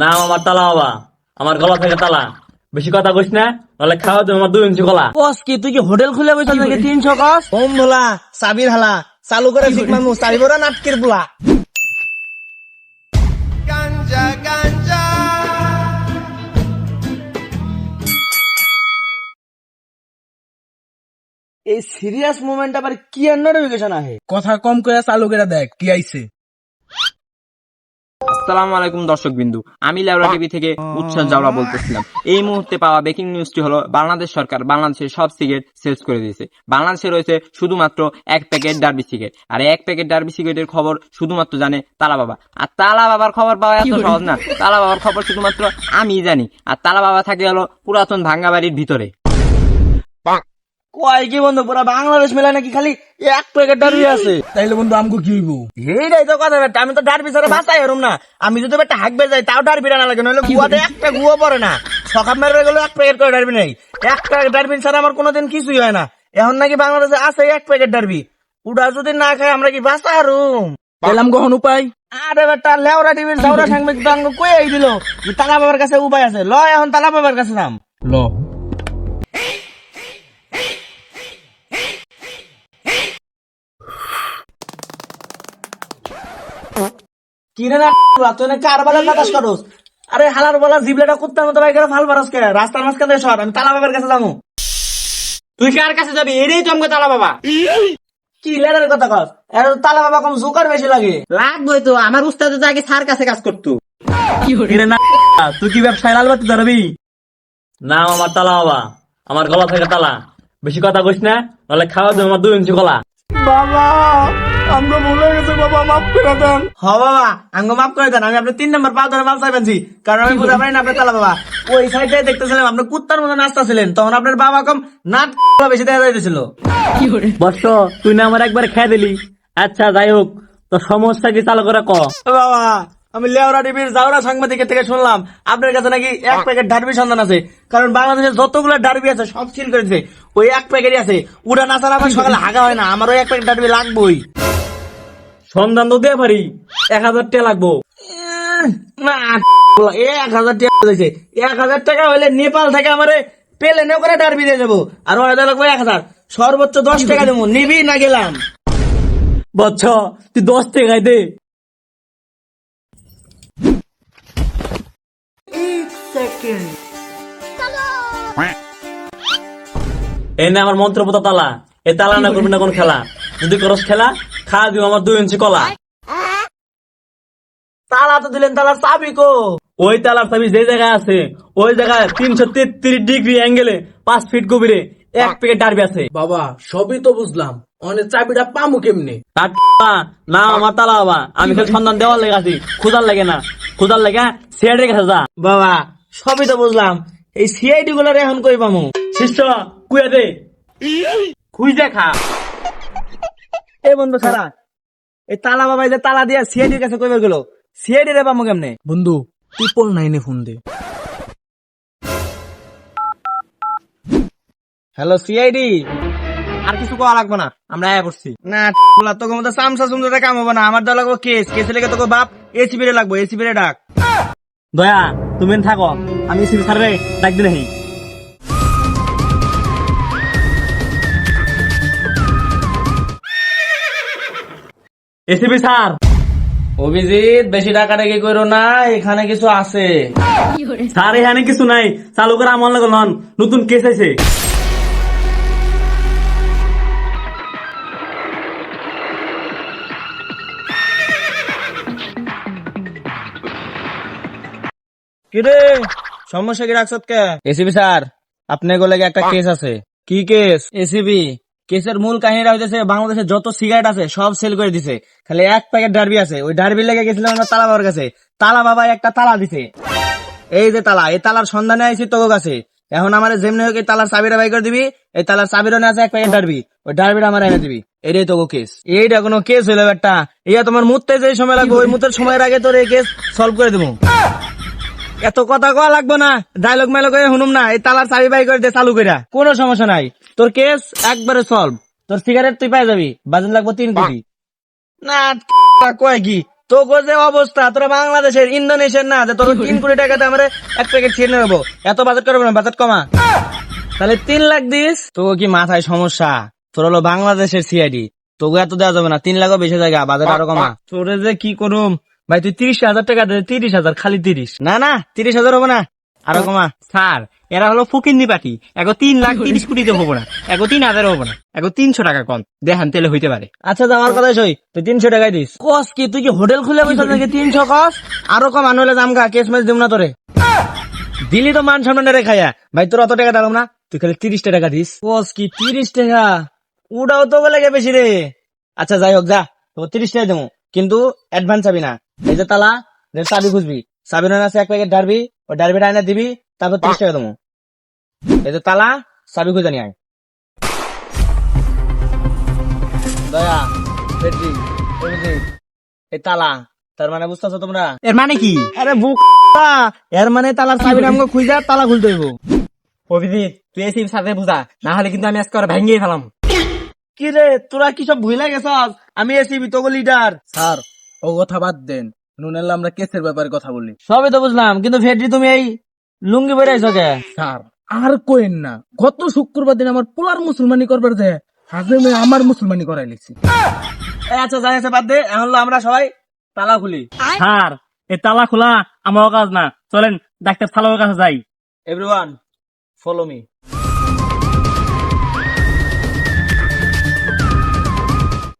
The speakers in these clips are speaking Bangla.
নাম আমার তালা বাবা, আমার গলা থেকে তালা। বেশি কথা কইস না, নাহলে খাওয়া দেবো আমার 2 ইঞ্চি গলা। কস কি তুই কি হোটেল খুলে বসে নাকি 300 কস? ওম ভোলা সাবির হালা চালু করে ঠিক মানুষ চাইবরা নাটকের বুলা। এই সিরিয়াস মোমেন্ট আবার কি আর নোটিফিকেশন আহে? কথা কম করে চালু করে দেখ কি আইছে। আসসালামু আলাইকুম দর্শক বিন্দু, আমি লেওরা টিভি থেকে উৎসাহ জাওরা বলতেছিলাম। এই মুহূর্তে পাওয়া ব্রেকিং নিউজটি হলো বাংলাদেশ সরকার বাংলাদেশের সব সিগারেট সেলস করে দিয়েছে। বাংলাদেশে রয়েছে শুধুমাত্র 1 প্যাকেট ডার্বি সিগারেট, আর 1 প্যাকেট ডার্বি সিগারেটের খবর শুধুমাত্র জানে তালা বাবা। আর তালা বাবার খবর পাওয়া এত সহজ না, তালা বাবার খবর শুধুমাত্র আমি জানি। আর তালা বাবা থাকে হলো পুরাতন ভাঙ্গা বাড়ির ভিতরে। কয় কি বন্ধু, পুরা বাংলাদেশ মেলা নাকি খালি 1 প্যাকেট ডারবি আছে? তাইলে বন্ধু আমগো কি হইব? এইটাই তো কথা বেটা, আমি তো ডারবি ছাড়া বাঁচাই হরুম না। আমি যদি বেটা হাঁকবে যাই তাও ডারবি রানা লাগে, নইলে গুয়াতে একটা গুয়া পড়ে না। সকাল মেরে গেল 1 প্যাকেট করে ডারবি নেই। 1 প্যাকেট ডারবি ছাড়া আমার কোনোদিন কিছুই হয় না। এখন নাকি বাংলাদেশে আছে 1 প্যাকেট ডারবি। ওটা যদি না খাই আমরা কি বাঁচা হারুম? পেলাম কখন উপায়? আরে বেটা লেওরা টিভির জাউরা সাংবাদিক তো আমাকে কই দিল যে তালা বাবার কাছে উপায় আছে। ল এখন তালা বাবার কাছে নাম ল কিরে না তুই না 4 বেলা বাতাস করস। আরে হালার বলা জিবলাটা কুত্তার মতো ভাই করে ফাল বারস কে রাস্তার মাঝখানে সর। আমি তালা বাবার কাছে যাবো। তুই কার কাছে যাবি? এটাই তো আমাকে তালা বাবা। কি লেটার কথা কস? এর তালা বাবা কম জোকার বেশি লাগে। লাগবে তো, আমার উস্তাদ তো আগে স্যার কাছে কাজ করতো। কিরে না, তুই কি ব্যবসায় লাল বাতি ধরবি? নাম আমার তালা বাবা, আমার গলা থেকে তালা। বেশি কথা কইস না, নাহলে খাওয়া দেবো আমার 2 ইঞ্চি গলা। বাবা আমগো ভুলে গেছে, বাবা মাফ করে দেন। হ বাবা আঙ্গ মাফ করে দেন। আমি আপনার 3 নম্বর পা ধরে মাল চাইবেনছি, কারণ আমি বুঝা পারি না আপনার তালা বাবা। ওই সাইডে দেখতেছিলাম আপনি কুত্তার মতো নাচতা ছিলেন, তখন আপনার বাবা কম নাট বেশি দেখা যাইতেছিল। বর্ষ, তুই না আমার একবার খেয়ে দিলি। আচ্ছা যাই হোক, তো সমস্যা কি চালু করে ক। বাবা আমি লেওরা টিভির জাউরা সাংবাদিকের থেকে শুনলাম আপনার কাছে নাকি 1 প্যাকেট ডারবি সন্ধান আছে, কারণ বাংলাদেশের যতগুলো ডারবি আছে সব সিল করে দিছে। ওই 1 প্যাকেটই আছে, ওটা না ছাড়া আমার সকালে হাগা হয় না। আমার ওই 1 প্যাকেট ডারবি লাগবেই। সন্ধান তো দিয়ে পারি, 1000 টাকা লাগবো। না 1000 টাকা দিয়েছে। 1000 টাকা হলে নেপাল থেকে আমারে প্লেনে করে ডারবি দিয়ে যাবো, আর ওরা লাগবে 1000। সর্বোচ্চ 10 টাকা দেবো, নিবি না গেলাম। বচ্চ, তুই 10 টাকায় দে। এই না আমার মন্ত্রপতা তালা। এ তালা না করবি না কোন খেলা। যদি করস খেলা, খা দিব আমার 2 ইঞ্চি কলা। তালা তো দিলেন, তালার চাবি কো? ওই তালার চাবি যে জায়গায় আছে, ওই জায়গায় 333 ডিগ্রি অ্যাঙ্গেলে 5 ফিট গভীরে 1 প্যাকেট ডারবি আছে। বাবা সবই তো বুঝলাম, অনেক চাবিটা পামু কেমনে? তার না আমার তালা বাবা, আমি খালি সন্ধান দেওয়ার লেগে আছি, খুদার লাগে না। খুদার লেগে সিআইডির কাছে যা। বাবা সবই তো বুঝলাম, এই সিআইডি গুলার এখন কই পামু? শিষ্য কুয়া দে, খুঁজ দেখা। এ বন্ধু সারা এই তালা বাবা যে তালা দিয়া সিআইডির কাছে কইবার গেল, সিআইডি রে পামু কেমনে? বন্ধু 999 ফোন দে। Hello CID. আর কিছু করা লাগবে না, আমরা আয়া করছি। না বলা তোকে মতো সামসা সুন্দর কাম হবে না। আমার দল লাগবো কেস, কেসে লেগে তোকে বাপ এসিবি রে লাগবো, এসিবি রে ডাক। দয়া তুমি থাকো, আমি সিবি স্যার রে ডাক দিলে। ACB sir. অভিজিৎ বেশি টাকা টাকি করো না, এখানে কিছু আছে। স্যার এখানে কিছু নাই, চালু করে আমার লাগে নন, নতুন কেস আছে। কিরে সমস্যা কি রাখছত কে? এসিবি স্যার আপনার গোলে একটা কেস আছে। কি কেস? এসিবি কেসের মূল কাহিনীটা হইতেছে বাংলাদেশে যত সিগারেট আছে সব সেল করে দিছে, খালি 1 প্যাকেট ডারবি আছে। ওই ডারবি লেগে গেছিলাম আমরা তালা বাবার কাছে। তালা বাবা একটা তালা দিছে, এই যে তালা, এই তালার সন্ধানে আইছি তোর কাছে। এখন আমার যেমনি হোক এই তালার চাবিটা বাই করে দিবি। এই তালার চাবির আছে 1 প্যাকেট ডারবি, ওই ডারবিটা আমার এনে দিবি। এটাই তো কেস। এইটা কোনো কেস হইলো একটা? ইয়া তোমার মুততে যে সময় লাগবে, ওই মুতের সময়ের আগে তোর এই কেস সলভ করে দেবো। এত কথা কওয়া লাগবে না, ডায়লগ মাইলগ শুনুম না। এই তালার চাবি বাই করে দে চালু কইরা, কোনো সমস্যা নাই। তোর কেস একবারে সলভ। তোর সিগারেট তুই পাই যাবি, বাজার লাগবো 3 কোটি। না কয় কি তোকে যে অবস্থা, তোরা বাংলাদেশের ইন্দোনেশিয়ার না যে তোর 3 কোটি টাকাতে আমরা এক প্যাকেট খেয়ে নেবো, এত বাজেট করবো না, বাজেট কমা। তাহলে 3 লাখ দিস। তোকে কি মাথায় সমস্যা? তোর হলো বাংলাদেশের সিআইডি, তোকে এত দেওয়া যাবে না, 3 লাখও বেশি জায়গা, বাজেট আরো কমা। তোরে যে কি করুম ভাই, তুই 30,000 টাকা দে, 30,000, খালি 30। না না 30,000 হবে না, আরো কমা। স্যার এরা হলো ফকিন্নি পার্টি, এগো 3,30,000,000 হবো না, এগো 3,000 হবো না, এগো 300 টাকা কম দেখান তেলে হইতে পারে। আচ্ছা আমার কথা সই, তুই 300 টাকায় দিস। কস কি তুই কি হোটেল খুলে বসে নাকি 300 কস? আরো কম, আনলে জামগা কেস মেস দিব না তোরে। দিলি তো মান সম্মান রে খাইয়া। ভাই তোর অত টাকা দিলাম না, তুই খালি 30 টাকা দিস। কস কি 30 টাকা? ওটাও তো বলে গে বেশি রে। আচ্ছা যাই হোক, যা তো 30 টাকা দেবো, কিন্তু অ্যাডভান্স চাবি না। এই যে তালা, যে চাবি খুঁজবি, চাবি না আছে 1 প্যাকেট ডারবি, ওই ডারবিটা আইনা দিবি, তারপর 30 টাকা দেবো। এই যে তালা, চাবি খুঁজে নিয়ে আয়। দয়া, বেটরি, এই তালা, তার মানে বুঝতেছো তোমরা? এর মানে কি? আরে বুক, এর মানে তালার চাবি আমাকে খুঁজা তালা খুলতে হইব। অভিজিৎ তুই এসি সাথে বুঝা, না হলে কিন্তু আমি আজকে আর ভেঙে ফেলাম। কি রে তোরা কি সব ভুলে গেছস? আমি এসিবি তোকে লিডার। স্যার ও কথা বাদ দেন, নুনেল্লা আমরা কেসের ব্যাপারে কথা বলি। সবই তো বুঝলাম, কিন্তু ফেডরি তুমি এই লুঙ্গি পরে আইছো কে? স্যার আর কোয়েন না, গত শুক্রবার দিন আমার পোলার মুসলমানি করবার দেয়, হাজমে আমার মুসলমানি করাই লিখছি। আচ্ছা যাই আছে বাদ দে, এখন হলো আমরা সবাই তালা খুলি। স্যার এই তালা খোলা আমার কাজ না, চলেন ডাক্তার সালামের কাছে যাই। Everyone follow me.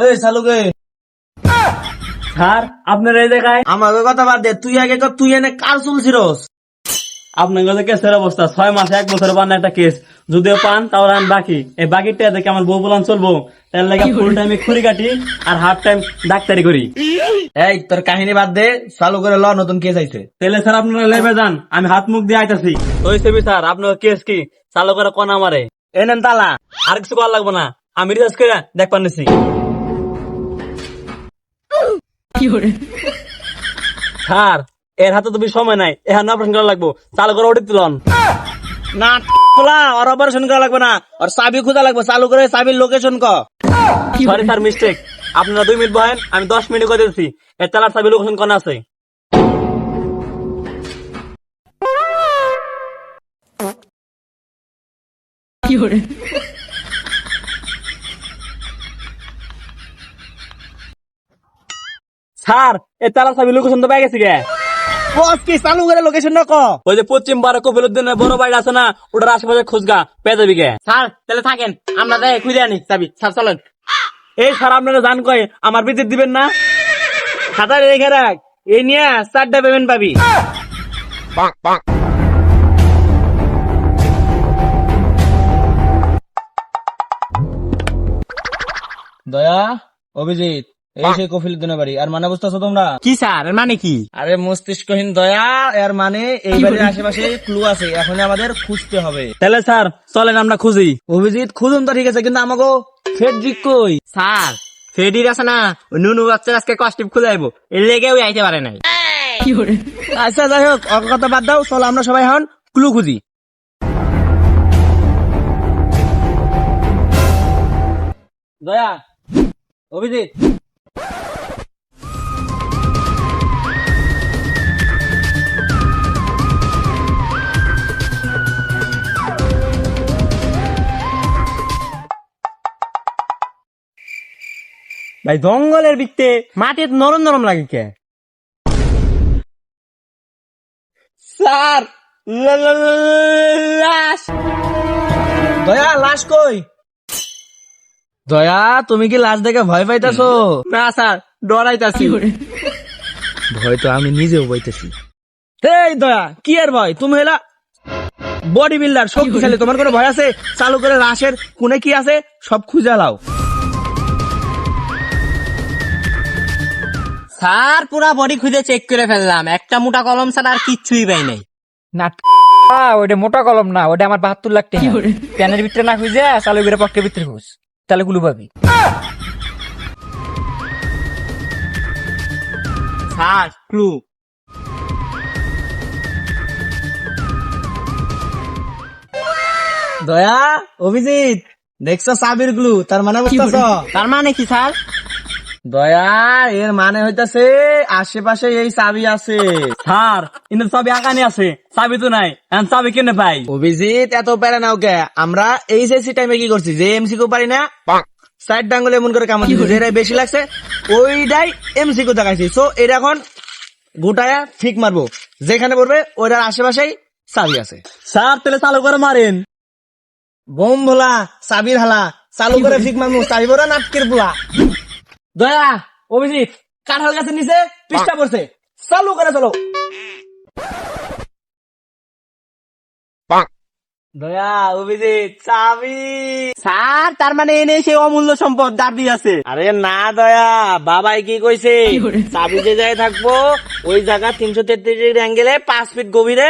এই সালুকে, স্যার আপনার এই জায়গায় আমাকে কথা বাদ দে, তুই আগে কর, তুই এনে কার চুলছিরস? আপনার কাছে কেসের অবস্থা 6 মাসে 1 বছর পান একটা কেস, যদিও পান তাহলে আমি বাকি এই বাকিটা দেখে আমার বউ বলান চলবো, তার লাগে ফুল টাইমে খুঁড়ি কাটি আর হাফ টাইম ডাক্তারি করি। এই তোর কাহিনী বাদ দে, চালু করে ল, নতুন কেস আইছে। তাহলে স্যার আপনারা লেবে যান, আমি হাত মুখ দিয়ে আইতাছি। ওই সেবি স্যার আপনার কেস কি চালু করে কোন আমারে এই নেন তালা। আর কিছু করা লাগবে না, আমি রিসার্চ করে দেখ পান্নেছি। স্যার এর হাতে তো বেশি সময় নাই, এখন অপারেশন করা লাগবো, চালু করে ওটি তুলন। না খোলা, আর অপারেশন করা লাগবে না, আর চাবি খোঁজা লাগবে, চালু করে চাবির লোকেশন ক। সরি স্যার মিস্টেক, আপনারা 2 মিনিট বহেন, আমি 10 মিনিট করে দিচ্ছি। এর চালার চাবি লোকেশন কোন আছে? স্যার এর চালার চাবি লোকেশন তো পেয়ে গেছি গে। বস কি চালু করে লোকেশন ক। ওই যে পশ্চিম পাড়া কপিলউদ্দিনের বড় বাড়ি আছে না, ওটার আশেপাশে খুঁজগা পেয়ে যাবি গে। স্যার তাহলে থাকেন, আমরা যাই খুঁজে আনি চাবি। স্যার চলেন। এই স্যার আপনারা জান কয় আমার বিদ্যুৎ দিবেন না? খাতা রেখে রাখ, এই নিয়ে 4টা পেমেন্ট পাবি। দয়া, অভিজিৎ, এই সেই কফিলুদ্দিনের বাড়ি। আর মানে বুঝতেছো তোমরা? কি স্যার এর মানে কি? আরে মস্তিষ্কহীন দয়া, এর মানে এই বাড়ির আশেপাশে ক্লু আছে, এখন আমাদের খুঁজতে হবে। তাহলে স্যার চলেন আমরা খুঁজি। অভিজিৎ খুঁজুন তো ঠিক আছে, কিন্তু আমাকে ফেডরিক কই? স্যার ফেডির আছে না, ওই নুনু বাচ্চার আজকে কস্টিপ খুঁজে আইবো, এর লেগে ওই আইতে পারে নাই। আচ্ছা যাই হোক, অত কথা বাদ দাও, চলো আমরা সবাই হন ক্লু খুঁজি। দয়া, অভিজিৎ, ভাই জঙ্গলের ভিতরে মাটি এত নরম নরম লাগে কে? স্যার লাশ। দয়া লাশ কই? দয়া তুমি কি লাশ দেখে ভয় পাইতাছো? না স্যার ডরাইতাছি। ভয় তো আমি নিজেও পাইতেছি। এই দয়া কি আর ভয়, তুমি হলা বডি বিল্ডার, শক্তিশালী, তোমার কোনো ভয় আছে? চালু করে লাশের কোনে কি আছে সব খুঁজে লাও। স্যার পুরা বডি খুঁজে চেক করে ফেললাম, একটা মোটা কলম ছাড়া আর কিচ্ছুই পাই নাই। না ওইটা মোটা কলম না, ওটা আমার 72 লাখ টাকা। প্যানের ভিতরে না খুঁজে চালু করে পকেটের ভিতরে খুঁজ, তাহলে গুলো পাবি। Sir clue. দয়া, অভিজিৎ, দেখছো চাবির গ্লু, তার মানে বুঝতেছ? তার মানে কি স্যার? দয়া, এর মানে হইতাছে আশেপাশে এই চাবি আছে। স্যার কিন্তু চাবি আকানি আছে, চাবি তো নাই, এখন চাবি কেনে পাই? অভিজিৎ, এত প্যারা নাও কে? আমরা এইচএসসি টাইমে কি করছি, যে এমসিকিউ পারি না, সাইড ডাঙ্গল এমন করে কামড় দিচ্ছি, যেটাই বেশি লাগছে ওইটাই এমসিকিউ দেখাইছি। সো এটা এখন গোটায়া ঠিক মারবো, যেখানে পড়বে ওইটার আশেপাশেই চাবি আছে। স্যার তাহলে চালু করে মারেন। বোম ভোলা, চাবির হালা, চালু করে ঠিক মারবো, চাবি ভরা নাটকের পোলা। দয়া, অভিজিৎ, কাঁঠাল গাছের নিচে পৃষ্ঠা পড়ছে, চালু করে চলো। দয়া, অভিজিৎ, চাবি। স্যার তার মানে এনে সেই অমূল্য সম্পদ দাবি আছে। আরে না দয়া, বাবাই কি কইছে, চাবি যে জায়গায় থাকবো ওই জায়গা 333 ডিগ্রি অ্যাঙ্গেলে 5 ফিট গভীরে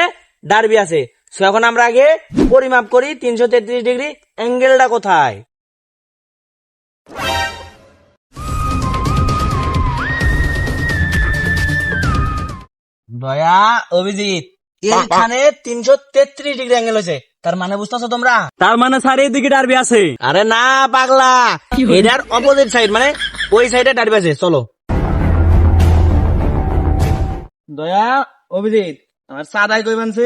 ডারবি আছে। সো এখন আমরা আগে পরিমাপ করি 333 ডিগ্রি অ্যাঙ্গেলটা কোথায়। দয়া, অভিজিৎ, এইখানে 333 ডিগ্রি অ্যাঙ্গেল হয়েছে, তার মানে বুঝতেছো তোমরা? তার মানে স্যার এইদিকে ডারবি আছে। আরে না পাগলা, এটার অপোজিট সাইড, মানে ওই সাইডে ডারবি আছে। চলো। দয়া, অভিজিৎ, আমার সাদাই কই বানছে,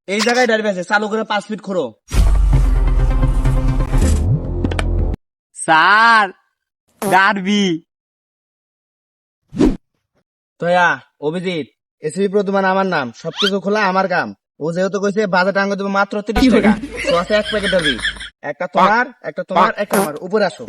এই জায়গায় ডারবি আছে, চালু করে 5 ফিট খোঁড়ো। Sir derby. দয়া, অভিজিৎ, এসবি প্রতিমান আমার নাম, সবকিছু খোলা আমার কাম। ও যেহেতু কইছে বাজার টাঙ্গ দেবো মাত্র 30 টাকা, তো আছে 1 প্যাকেট ডারবি, একটা তোমার, একটা তোমার, একটা আমার। উপরে আসো।